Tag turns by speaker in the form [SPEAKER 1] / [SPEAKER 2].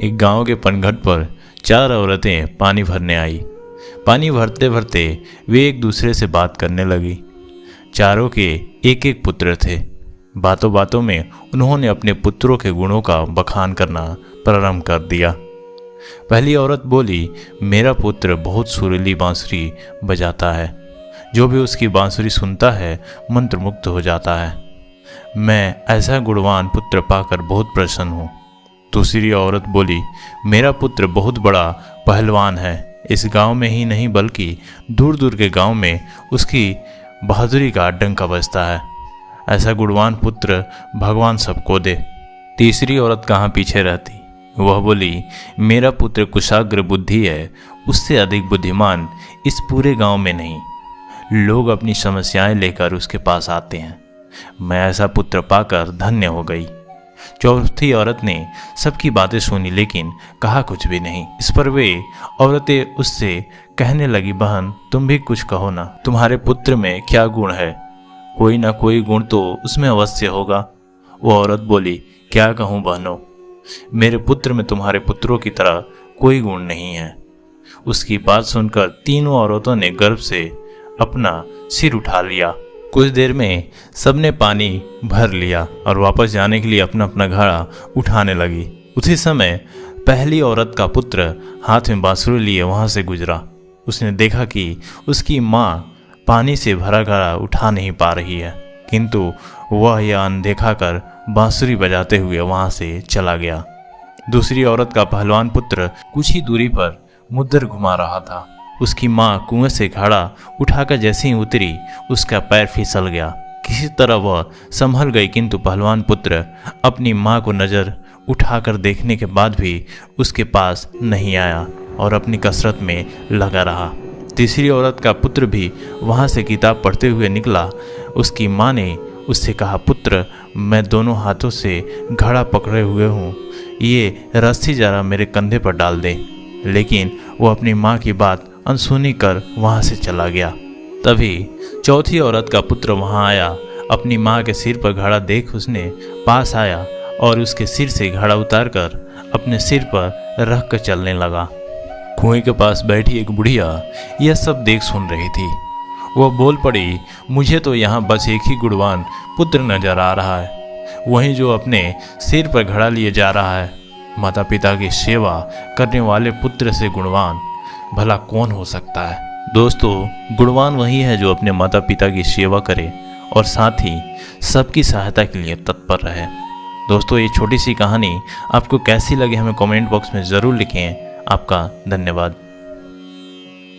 [SPEAKER 1] एक गांव के पनघट पर 4 औरतें पानी भरने आई। पानी भरते भरते वे एक दूसरे से बात करने लगी। चारों के एक एक पुत्र थे। बातों बातों में उन्होंने अपने पुत्रों के गुणों का बखान करना प्रारंभ कर दिया। पहली औरत बोली, मेरा पुत्र बहुत सुरीली बांसुरी बजाता है। जो भी उसकी बांसुरी सुनता है मंत्रमुग्ध हो जाता है। मैं ऐसा गुणवान पुत्र पाकर बहुत प्रसन्न हूँ। दूसरी औरत बोली, मेरा पुत्र बहुत बड़ा पहलवान है। इस गांव में ही नहीं बल्कि दूर दूर के गांव में उसकी बहादुरी का डंका बजता है। ऐसा गुणवान पुत्र भगवान सबको दे। तीसरी औरत कहाँ पीछे रहती। वह बोली, मेरा पुत्र कुशाग्र बुद्धि है। उससे अधिक बुद्धिमान इस पूरे गांव में नहीं। लोग अपनी समस्याएं लेकर उसके पास आते हैं। मैं ऐसा पुत्र पाकर धन्य हो गई। चौथी औरत ने सबकी बातें सुनी लेकिन कहा कुछ भी नहीं। इस पर वे औरतें उससे कहने लगी, बहन तुम भी कुछ कहो ना। तुम्हारे पुत्र में क्या गुण है? कोई ना कोई गुण तो उसमें अवश्य होगा। वो औरत बोली, क्या कहूँ बहनों, मेरे पुत्र में तुम्हारे पुत्रों की तरह कोई गुण नहीं है। उसकी बात सुनकर तीनों औरतों ने गर्व से अपना सिर उठा लिया। कुछ देर में सबने पानी भर लिया और वापस जाने के लिए अपना अपना घड़ा उठाने लगी। उसी समय पहली औरत का पुत्र हाथ में बांसुरी लिए वहां से गुजरा। उसने देखा कि उसकी माँ पानी से भरा घड़ा उठा नहीं पा रही है, किंतु वह यह अनदेखा कर बांसुरी बजाते हुए वहां से चला गया। दूसरी औरत का पहलवान पुत्र कुछ ही दूरी पर मुद्दर घुमा रहा था। उसकी माँ कुएं से घड़ा उठाकर जैसे ही उतरी उसका पैर फिसल गया। किसी तरह वह संभल गई, किंतु पहलवान पुत्र अपनी माँ को नज़र उठाकर देखने के बाद भी उसके पास नहीं आया और अपनी कसरत में लगा रहा। तीसरी औरत का पुत्र भी वहाँ से किताब पढ़ते हुए निकला। उसकी माँ ने उससे कहा, पुत्र मैं दोनों हाथों से घड़ा पकड़े हुए हूँ, ये रस्सी जरा मेरे कंधे पर डाल दे। लेकिन वो अपनी माँ की बात अनसुनी कर वहाँ से चला गया। तभी चौथी औरत का पुत्र वहाँ आया। अपनी माँ के सिर पर घड़ा देख उसने पास आया और उसके सिर से घड़ा उतारकर अपने सिर पर रख कर चलने लगा। कुएं के पास बैठी एक बुढ़िया यह सब देख सुन रही थी। वह बोल पड़ी, मुझे तो यहाँ बस एक ही गुणवान पुत्र नजर आ रहा है, वही जो अपने सिर पर घड़ा लिए जा रहा है। माता पिता की सेवा करने वाले पुत्र से गुणवान भला कौन हो सकता है। दोस्तों, गुणवान वही है जो अपने माता पिता की सेवा करे और साथ ही सबकी सहायता के लिए तत्पर रहे। दोस्तों, ये छोटी सी कहानी आपको कैसी लगी हमें कमेंट बॉक्स में ज़रूर लिखें। आपका धन्यवाद।